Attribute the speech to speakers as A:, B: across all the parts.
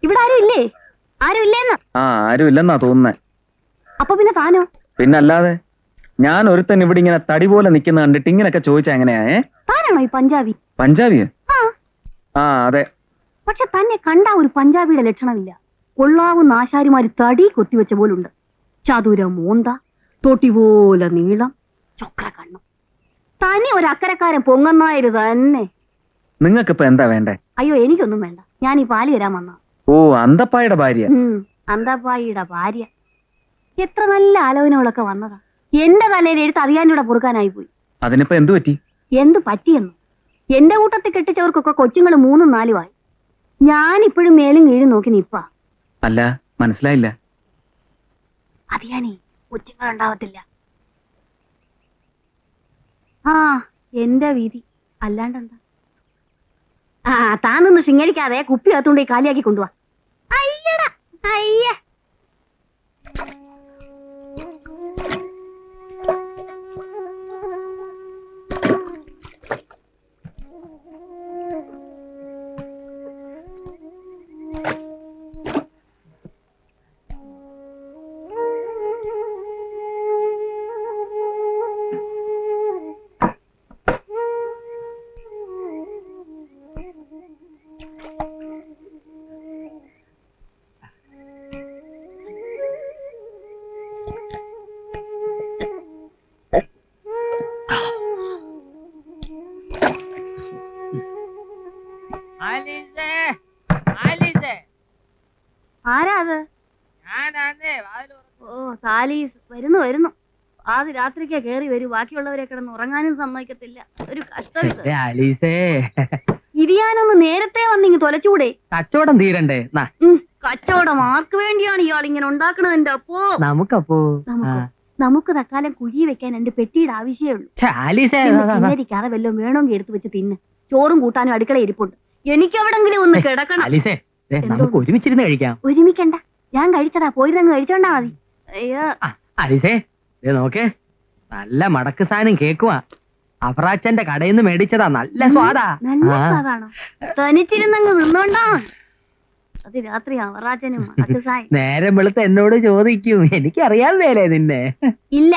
A: ഇവിടെ ആരും ഇല്ലേ? ആരും ഇല്ലേന്ന്?
B: ആരും ഇല്ലെന്നാ തോന്നുന്നേ.
A: അപ്പൊ പിന്നെ താനോ?
B: പിന്നല്ലാതെ ഞാൻ ഒരുത്തൻ ഇവിടെ ഇങ്ങനെ തടി പോലെ നിൽക്കുന്ന കണ്ടിട്ട് ഇങ്ങനെയൊക്കെ ചോദിച്ചാ എങ്ങനെയാ?
A: താനാണോ ഈ പഞ്ചാബി?
B: പഞ്ചാബിയോ? അതെ.
A: പക്ഷെ തന്നെ കണ്ട ഒരു പഞ്ചാബിയുടെ ലക്ഷണമില്ല. കൊള്ളാവുന്ന ആശാരിമാര് തടി കൊത്തിവെച്ച പോലുണ്ട്. ചതുര മോന്ത, തൊട്ടി പോലെ നീളം, ചൊക്ര കണ്ണും. തന്നെ ഒരു അക്കരക്കാരൻ പൊങ്ങന്നായത് തന്നെ.
B: നിങ്ങൾക്കിപ്പോ എന്താ വേണ്ടേ?
A: അയ്യോ, എനിക്കൊന്നും വേണ്ട. ഞാൻ ഈ പാല് തരാൻ വന്ന.
B: ഓ, അന്തപ്പായുടെ ഭാര്യ?
A: അന്തപ്പായിയുടെ ഭാര്യ. എത്ര നല്ല ആലോചനകളൊക്കെ വന്നതാ. എന്റെ തലയിൽ എഴുത്ത് അറിയാനൂടെ പൊറുക്കാനായി പോയി.
B: അതിനിപ്പോ എന്തു പറ്റി?
A: എന്തു പറ്റിയെന്നു? എന്റെ കൂട്ടത്തിൽ കെട്ടിച്ചവർക്കൊക്കെ കൊച്ചുങ്ങൾ 3ഉം 4ഉം ആയി. ഞാനിപ്പോഴും മേലും കീഴും നോക്കി നിപ്പാ.
B: അല്ല, മനസ്സിലായില്ല.
A: അത് ഞാനേ കൊച്ചുങ്ങൾ ഉണ്ടാവത്തില്ല. എന്റെ വീതി അല്ലാണ്ടെന്താ. താനൊന്ന് ശൃംഗരിക്കാതെ കുപ്പി അകത്തുകൊണ്ട് കാലിയാക്കി കൊണ്ടുപോവാ. അയ്യടാ അയ്യ. ആരാ അത്? ഓ, സാലീസ് വരുന്നു വരുന്നു. ആദ്യ രാത്രിക്കാ കേറി വരൂ. ബാക്കിയുള്ളവരെ കിടന്ന് ഉറങ്ങാനും സമ്മതിക്കത്തില്ല. ഒരു കഷ്ടം. ഇരിയാനൊന്ന് നേരത്തെ വന്നിങ്ങ് തൊലച്ചൂടെ?
C: കച്ചവടം തീരണ്ടേ?
A: കച്ചവടം ആർക്ക് വേണ്ടിയാണ് ഇയാൾ ഇങ്ങനെ ഉണ്ടാക്കണതിന്റെ? അപ്പോ നമുക്ക് തക്കാലം കുഴി വെക്കാൻ 2 പെട്ടിയുടെ ആവശ്യമേ ഉള്ളൂ. പിന്നരിക്കാതെ വല്ലതും വേണമെങ്കിൽ എടുത്തു വെച്ച് തിന്ന്. ചോറും കൂട്ടാനും അടുക്കള ഇരിപ്പുണ്ട്. എനിക്ക് എവിടെങ്കിലും ഒന്ന് കിടക്കണം.
C: നമുക്ക് ഒരുമിച്ചിരുന്ന് കഴിക്കാം.
A: ഒരുമിക്കണ്ട, ഞാൻ കഴിച്ചതാ. പോയിരുന്നങ്ങ് കഴിച്ചോണ്ടാ മതി. അയ്യോ
C: അലിസേ, നോക്കേ, നല്ല മടക്ക് സാധനം കേക്കുവാ. അവറാച്ചന്റെ കടയിൽ നിന്ന് മേടിച്ചതാ. നല്ല സ്വാദാ.
A: നല്ല സ്വാദാണോ? തനിച്ചിരുന്നങ്ങ് നിന്നോണ്ടാ. അത് രാത്രി അവറാച്ചനും മടക്ക് സായി.
C: നേരം വെളുത്ത് എന്നോട് ചോദിക്കും, എനിക്കറിയാൻ മേലേ നിന്നെ?
A: ഇല്ല.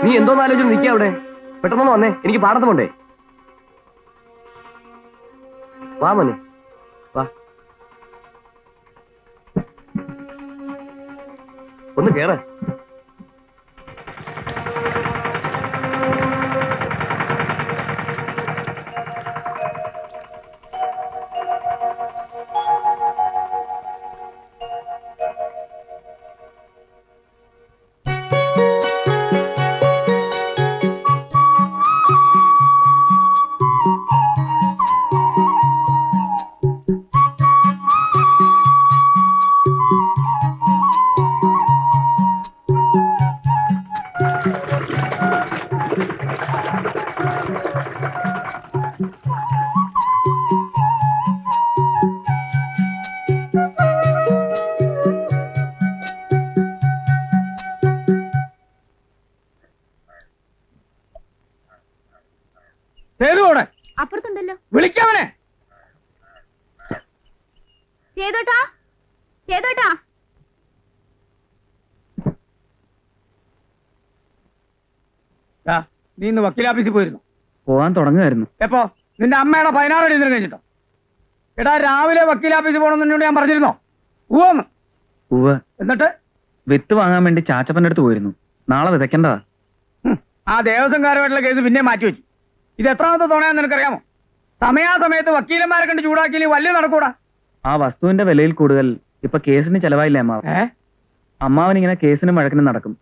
B: നീ എന്തോന്ന് ആലോചന നിൽക്കുക അവിടെ? പെട്ടെന്ന് വന്നേ, എനിക്ക് പാടത്ത് പോണ്ടേ. വാ മോനെ, വാ. ഒന്ന് കേറ്.
A: അപ്പുറത്തുണ്ടല്ലോ.
D: വിളിക്കാവനെ.
A: സേതോട്ടാ, സേതോട്ടാ.
D: നീ ഇന്ന് വക്കീലാഫീസിൽ പോയിരുന്നു?
B: പോവാൻ തുടങ്ങുമായിരുന്നു.
D: എപ്പോ? നിന്റെ അമ്മയുടെ 16 അടി ഇതിന് കഴിഞ്ഞിട്ടോ? എടാ, രാവിലെ വക്കീലാഫീസിൽ പോകണമെന്നോട് ഞാൻ പറഞ്ഞിരുന്നോ? പോവാന്ന്.
B: ഉവ്വ്.
D: എന്നിട്ട്
B: വിത്ത് വാങ്ങാൻ വേണ്ടി ചാച്ചപ്പന്റെ അടുത്ത് പോയിരുന്നു. നാളെ വിതയ്ക്കേണ്ടതാ.
D: ആ ദേവസ്വംകാരുമായിട്ടുള്ള കേസ് പിന്നെ മാറ്റിവെച്ചു. ഇത് എത്രാമത്തെ തുണയാന്ന് നിനക്കറിയാമോ? സമയാസമയത്ത് വക്കീലന്മാരെ കണ്ട് ചൂടാക്കിയില്ലേ വലിയ നടക്കൂടാ.
B: ആ വസ്തുവിന്റെ വിലയിൽ കൂടുതൽ ഇപ്പൊ കേസിന് ചെലവായില്ലേ അമ്മാവൻ? അമ്മാവൻ ഇങ്ങനെ കേസിനും വഴക്കിനും നടക്കും.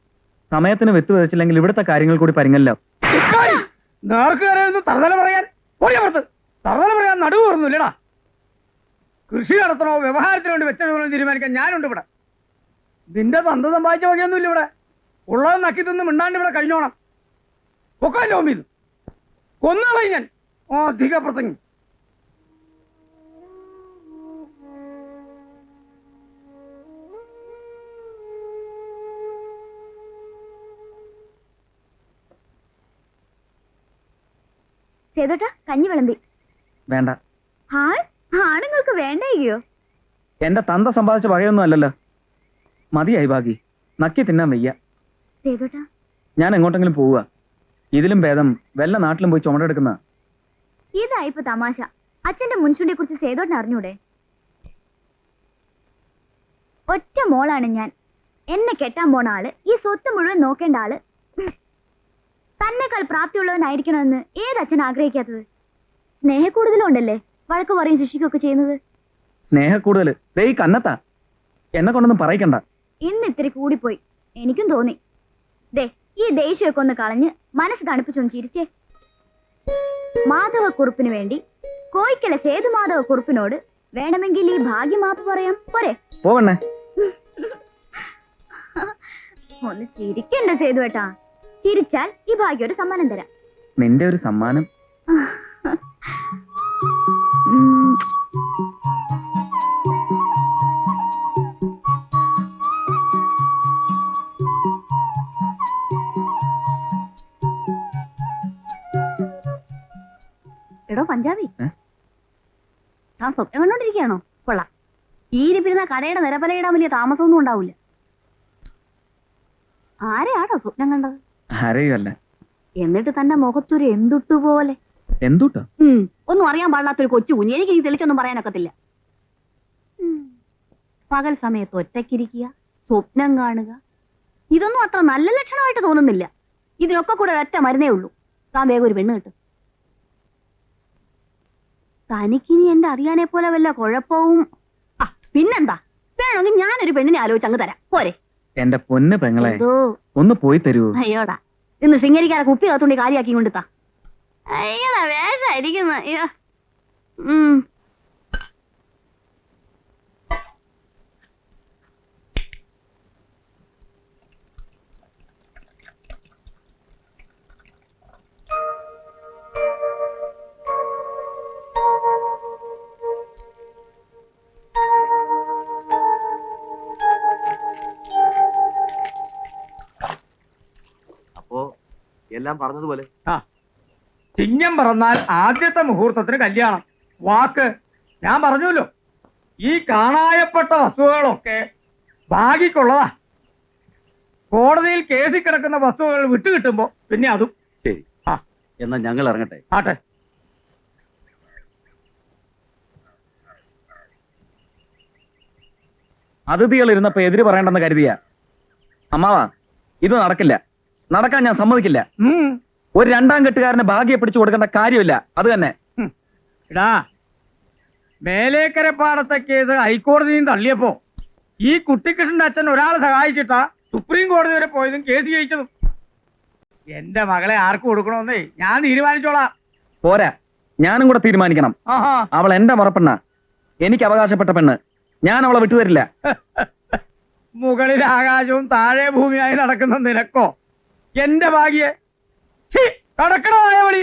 B: സമയത്തിന് വിത്ത് വിതച്ചില്ലെങ്കിൽ ഇവിടുത്തെ കാര്യങ്ങൾ കൂടി പരിങ്ങല്ലോ.
D: നേർക്ക് കയറിയൊന്ന് തറുതല പറയാൻ തറുതല പറയാൻ നടുവ് ഓർന്നില്ലടാ. കൃഷി നടത്തണോ വ്യവഹാരത്തിന് വേണ്ടി വെച്ചോ തീരുമാനിക്കാൻ ഞാനുണ്ട് ഇവിടെ. നിന്റെ തന്ത സമ്പാദിച്ച വകയൊന്നുമില്ല ഇവിടെ. ഉള്ളത് നക്കി തിന്ന് മിണ്ടാണ്ട് ഇവിടെ കഴിഞ്ഞോണം. പൊക്കല്ലോ ഇത് കൊന്നുകളയി ഞാൻ. അധിക പ്രസംഗം.
A: സേതോട്ടാ, കഞ്ഞി വിളമ്പി.
B: വേണ്ട.
A: ആണുങ്ങൾക്ക് വേണ്ടയോ?
B: എന്റെ തന്ത സമ്പാദിച്ച വകയൊന്നും അല്ലല്ലോ. മതിയായി ഭാഗി, നക്കി തിന്നാൻ വയ്യ.
A: സേതോട്ടാ,
B: ഞാൻ എങ്ങോട്ടെങ്കിലും പോവുക. ഇതിലും ഭേദം വല്ല നാട്ടിലും പോയി ചുമടെടുക്കുന്ന.
A: ഇതായിപ്പോ തമാശ. അച്ഛന്റെ മുൻചൂണ്ടിയെ കുറിച്ച് സേതോട്ടിന് അറിഞ്ഞൂടെ? ഒറ്റ മോളാണ് ഞാൻ. എന്നെ കെട്ടാൻ പോണ ആള്, ഈ സ്വത്ത് മുഴുവൻ നോക്കേണ്ട ആള്, തന്നെക്കാൾ പ്രാപ്തിയുള്ളവനായിരിക്കണമെന്ന് ഏതച്ഛൻ ആഗ്രഹിക്കാത്തത്? സ്നേഹക്കൂടുതലും ഉണ്ടല്ലേ വഴക്ക് പറയും ശിക്ഷിക്കുകയൊക്കെ ചെയ്യുന്നത്.
B: സ്നേഹക്കൂടുതല് ദേ ഈ കന്നത്താ. എന്നെ കൊണ്ടൊന്നും പറയിക്കണ്ട.
A: ഇന്ന് ഇത്തിരി കൂടിപ്പോയി. എനിക്കും തോന്നി. ദേ, ഈ ദേഷ്യമൊക്കെ ഒന്ന് കളഞ്ഞ് മനസ്സ് തണുപ്പിച്ചൊന്ന് ചിരിച്ചേ. മാധവക്കുറുപ്പിന് വേണ്ടി കോയിക്കല സേതുമാധവക്കുറുപ്പിനോട് വേണമെങ്കിൽ ഈ ഭാഗ്യമാപ്പ് പറയാം. പോരെ?
B: പോവണ്ണേ.
A: ഒന്ന് ചിരിക്കണ്ട സേതുവേട്ടാ. ചിരിച്ചാൽ ഈ ഭാഗ്യം ഒരു സമ്മാനം തരാം.
B: നിന്റെ ഒരു സമ്മാനം?
A: എടോ പഞ്ചാബി, താൻ സ്വപ്നം കണ്ടോണ്ടിരിക്കുകയാണോ? കൊള്ളാം. ഈ ഇരിപ്പിരുന്ന കടയുടെ നിരപലയിടാൻ വലിയ താമസമൊന്നും ഉണ്ടാവില്ല. ആരെയാണോ സ്വപ്നം കണ്ടത്?
B: ആരെയുമല്ല.
A: എന്നിട്ട് തന്റെ മുഖത്തൊരു എന്തുട്ടുപോലെ.
B: എന്തുട്ടോ?
A: ഒന്നും അറിയാൻ പാടില്ലാത്തൊരു കൊച്ചു കുഞ്ഞ്. എനിക്ക് ഈ തെളിച്ചൊന്നും പറയാനൊക്കത്തില്ല. പകൽ സമയത്ത് ഒറ്റയ്ക്കിരിക്കുക, സ്വപ്നം കാണുക, ഇതൊന്നും അത്ര നല്ല ലക്ഷണമായിട്ട് തോന്നുന്നില്ല. ഇതിനൊക്കെ കൂടെ ഒറ്റ മരുന്നേ ഉള്ളൂ. താൻ വേഗം ഒരു പെണ്ണ് കിട്ടും. തനിക്കിനി എന്റെ അറിയാനെ പോലെ വല്ല കുഴപ്പവും? പിന്നെന്താ, വേണമെങ്കിൽ ഞാനൊരു പെണ്ണിനെ ആലോചിച്ച് അങ്ങ് തരാം. പോരെ?
B: എന്റെ പൊന്ന് പെങ്ങളെ, ഒന്ന് പോയി തരൂ.
A: അയ്യോടാ, ഇന്ന് ശൃംഗരിക്കാരെ കുപ്പി കത്തുണ്ടി കാര്യാക്കി കൊണ്ടുത്താ. അയ്യടാ, വേഷായിരിക്കുന്ന. അയ്യോ.
E: എല്ലാം പറഞ്ഞതുപോലെ.
D: ചിങ്ങം പറന്നാൽ ആദ്യത്തെ മുഹൂർത്തത്തിന് കല്യാണം. വാക്ക് ഞാൻ പറഞ്ഞല്ലോ. ഈ കാണായപ്പെട്ട വസ്തുക്കളൊക്കെ ഭാഗ്യക്കുള്ളതാ. കോടതിയിൽ കേസിൽ കിടക്കുന്ന വസ്തുക്കൾ വിട്ടുകിട്ടുമ്പോ പിന്നെ അതും.
E: ശരി, എന്നാ ഞങ്ങൾ ഇറങ്ങട്ടെ.
D: ആട്ടെ.
B: അതിഥികൾ ഇരുന്നപ്പോ എതിര് പറയണ്ടെന്ന് കരുതിയ അമ്മാവാ, ഇത് നടക്കില്ല. നടക്കാൻ ഞാൻ സമ്മതിക്കില്ല. ഒരു രണ്ടാം കെട്ടുകാരനെ ഭാഗ്യം പിടിച്ചു കൊടുക്കേണ്ട കാര്യമില്ല. അത് തന്നെ.
D: എടാ, മേലേക്കരപ്പാടത്തെ കേസ് ഹൈക്കോടതിയും തള്ളിയപ്പോ ഈ കുട്ടിക്കൃഷ്ണന്റെ അച്ഛൻ ഒരാളെ സഹായിച്ചിട്ടാ സുപ്രീം കോടതി വരെ പോയതും കേസ് ജയിച്ചതും. എന്റെ മകളെ ആർക്ക് കൊടുക്കണമെന്നേ ഞാൻ തീരുമാനിച്ചോളാം.
B: പോരാ, ഞാനും കൂടെ തീരുമാനിക്കണം. അവൾ എന്റെ മുറപ്പെണ്ണ, എനിക്ക് അവകാശപ്പെട്ട പെണ്ണ്. ഞാൻ അവളെ വിട്ടുതരില്ല.
D: മുകളിൽ ആകാശവും താഴെ ഭൂമിയായി നടക്കുന്ന നിനക്കോ എന്റെ ഭാഗ്യെ കടക്കണമായ വഴി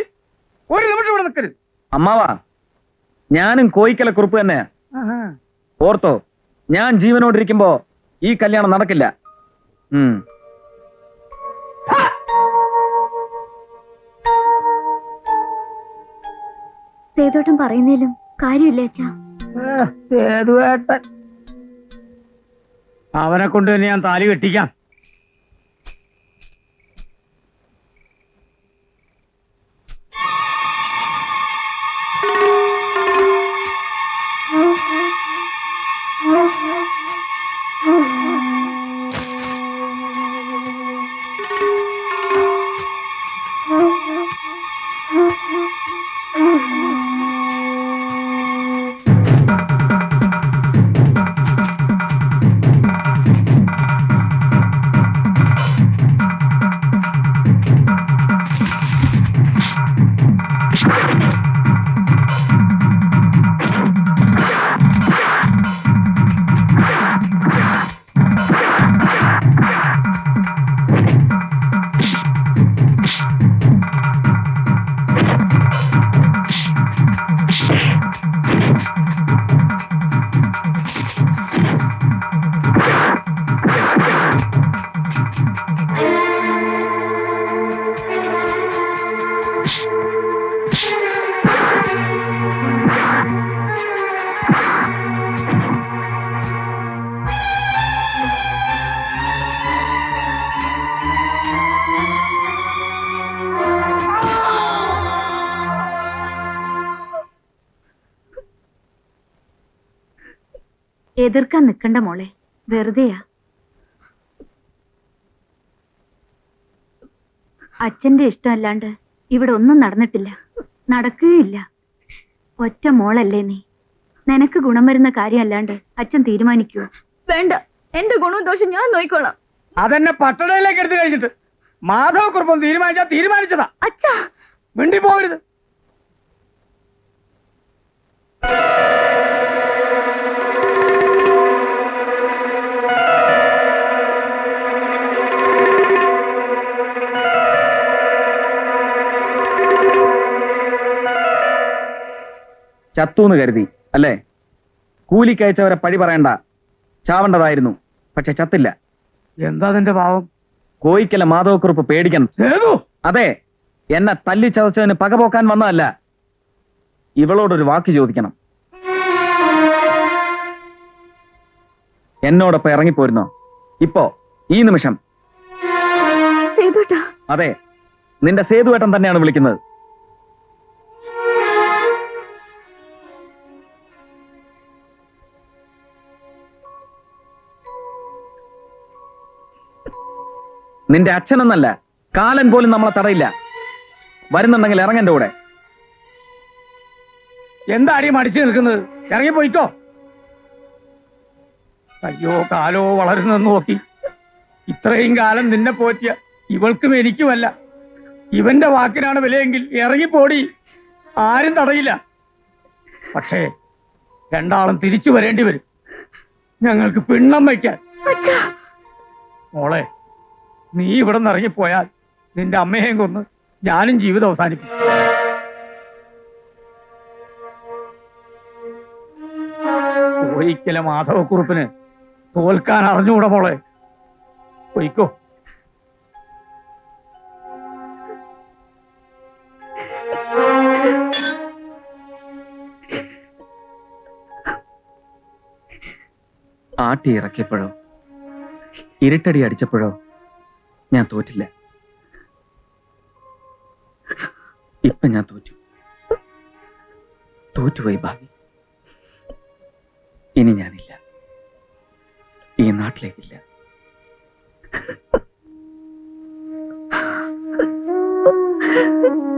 D: ഒരു നിമിഷം ഇവിടെ നിൽക്കരുത്.
B: അമ്മാവാ, ഞാനും കോയിക്കല കുറുപ്പ് തന്നെയാ. ഓർത്തോ, ഞാൻ ജീവനോടിരിക്കുമ്പോ ഈ കല്യാണം നടക്കില്ല.
A: സേതോട്ടം പറയുന്നതിലും കാര്യമില്ല അച്ഛാ.
D: സേതുവേട്ടൻ അവനെ കൊണ്ട് തന്നെ ഞാൻ താലി കെട്ടിക്കാം.
A: എതിർക്കാൻ നിക്കണ്ട മോളെ, വെറുതെയാ. അച്ഛന്റെ ഇഷ്ടമല്ലാണ്ട് ഇവിടെ ഒന്നും നടന്നിട്ടില്ല, നടക്കുകയില്ല. ഒറ്റ മോളല്ലേ നീ, നിനക്ക് ഗുണം വരുന്ന കാര്യമല്ലാണ്ട് അച്ഛൻ തീരുമാനിക്കുവോ? വേണ്ട, എന്റെ ഗുണവും ദോഷം ഞാൻ നോക്കിക്കോളാം.
D: അതെന്നെ പട്ടണയിലേക്ക് എടുത്തു കഴിഞ്ഞിട്ട് മാധവക്കുറിപ്പം തീരുമാനിച്ചതാ.
A: അച്ഛാ,
D: മിണ്ടി പോകരുത്.
B: ചത്തൂന്ന് കരുതി അല്ലേ? കൂലിക്കയച്ചവരെ പഴി പറയണ്ട, ചാവേണ്ടതായിരുന്നു. പക്ഷെ ചത്തില്ല.
D: എന്താ നിന്റെ ഭാവം?
B: കോയിക്കല മാധവക്കുറിപ്പ് പേടിക്കണം. അതെ, എന്നെ തല്ലി ചതച്ചതിന് പകപോക്കാൻ വന്നതല്ല. ഇവളോടൊരു വാക്ക് ചോദിക്കണം. എന്നോടൊപ്പം ഇറങ്ങിപ്പോരുന്നോ ഇപ്പോ, ഈ നിമിഷം? അതെ, നിന്റെ സേതുവേട്ടൻ തന്നെയാണ് വിളിക്കുന്നത്. നിന്റെ അച്ഛനെന്നല്ല, കാലൻ പോലും നമ്മളെ തടയില്ല. വരുന്നുണ്ടെങ്കിൽ ഇറങ്ങന്റെ കൂടെ.
D: എന്താടി മടിച്ചു നിൽക്കുന്നത്? ഇറങ്ങിപ്പോയിക്കോ. അയ്യോ, കാലോ വളരുന്നെന്ന് നോക്കി. ഇത്രയും കാലം നിന്നെ പോറ്റിയ ഇവൾക്കും എനിക്കുമല്ല. ഇവന്റെ വാക്കിനാണ് വിലയെങ്കിൽ ഇറങ്ങിപ്പോടി, ആരും തടയില്ല. പക്ഷേ രണ്ടാളും തിരിച്ചു വരേണ്ടി വരും, ഞങ്ങൾക്ക് പിണ്ണം വയ്ക്കാൻ. മോളെ, നീ ഇവിടെ നിന്ന് ഇറങ്ങിപ്പോയാൽ നിന്റെ അമ്മയെയും കൊന്ന് ഞാനും ജീവിതം അവസാനിപ്പിക്കും. കോയിക്കല മാധവക്കുറുപ്പിന് തോൽക്കാൻ അറിഞ്ഞുകൂടെ മോളെ? പൊയ്ക്കോ.
B: ആട്ടി ഇറക്കിയപ്പോഴോ ഇരുട്ടടി അടിച്ചപ്പോഴോ ഞാൻ തോറ്റില്ല. ഇപ്പൊ ഞാൻ തോറ്റുപോയി ഭാവി. ഇനി ഞാനില്ല, ഈ നാട്ടിലേക്കില്ല.
A: Ha ha ha.